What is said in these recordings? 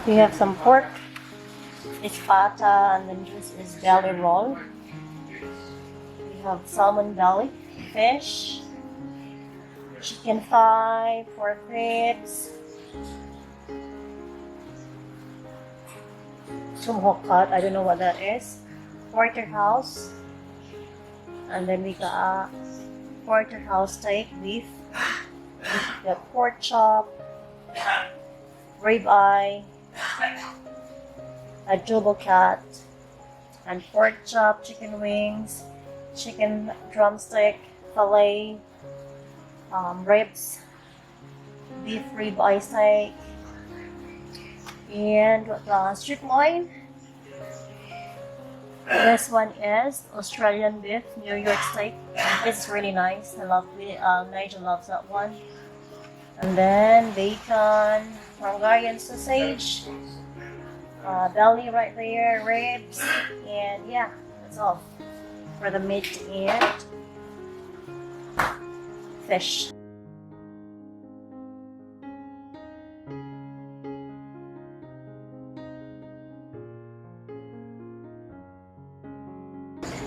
We have some pork, it's pata, and then this is belly roll. We have salmon belly, fish, chicken thigh, pork ribs, some cut, I don't know what that is, porterhouse, and then we got porterhouse steak, beef, we got pork chop, rib eye, adobo cat, and pork chop, chicken wings, chicken drumstick, fillet, ribs, beef rib eye steak, and strip loin. This one is Australian beef, New York steak. It's really nice. I love it. Nigel loves that one. And then bacon, Hungarian sausage, belly right there, ribs, and yeah, that's all for the meat and fish.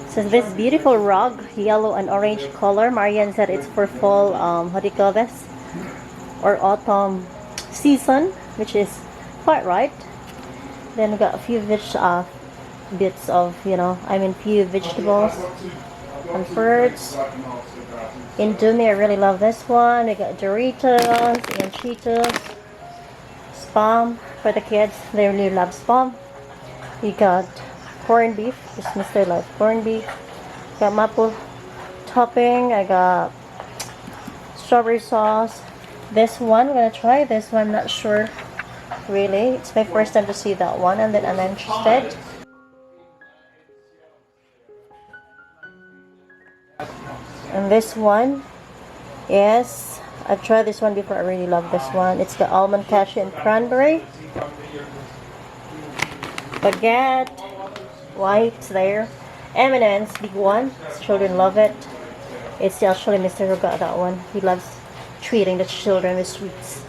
So this beautiful rug, yellow and orange color. Marian said it's for fall, how do you call this? Or autumn season, which is quite right. Then we got a few bits of, few vegetables and fruits. Indomie, I really love this one. We got Doritos and Cheetos. Spam for the kids, they really love spam. We got corned beef, just Mr. loves corned beef. Got maple topping, I got strawberry sauce. This one, I'm gonna try this one, not sure really. It's my first time to see that one, and then I'm interested. And this one is, I've tried this one before, I really love this one. It's the almond cashew and cranberry. Baguette, white there. M&M's, big one. Children love it. It's actually Mr. who got that one. He loves treating the children with sweets.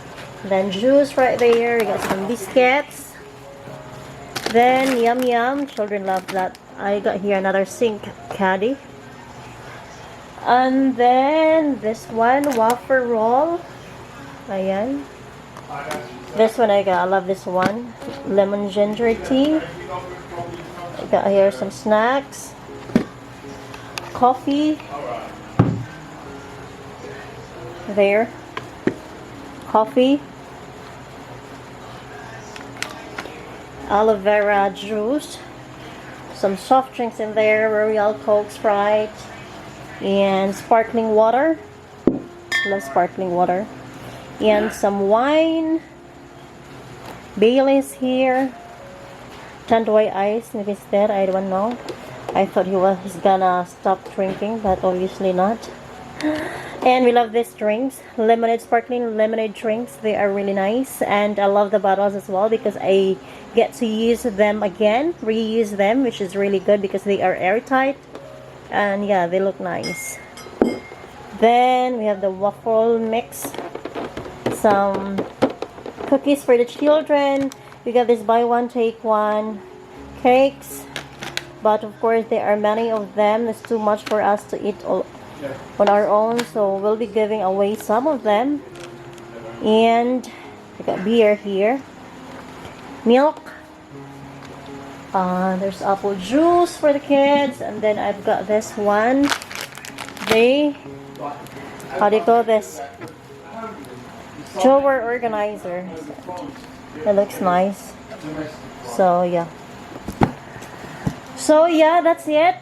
Then juice right there. We got some biscuits. Then yum yum. Children love that. I got here another sink caddy. And then this one, waffle roll. Ayan. This one I got. I love this one. Lemon ginger tea. I got here some snacks. Coffee. There. Coffee. Aloe vera juice. Some soft drinks in there. Royal Coke, Sprite. And sparkling water. Love sparkling water. And some wine. Bailey's here. Tandoy ice, maybe it's there, I don't know. I thought he's gonna stop drinking, but obviously not. And we love these drinks, lemonade, sparkling lemonade drinks. They are really nice, and I love the bottles as well because I get to use them again, reuse them, which is really good because they are airtight. And yeah, they look nice. Then we have the waffle mix, some cookies for the children. We got this buy one take one cakes, but of course there are many of them. It's too much for us to eat all on our own, so we'll be giving away some of them. And we got beer here, milk, there's apple juice for the kids, and then I've got this one, how do you call this, drawer organizer. It looks nice. So yeah, that's it.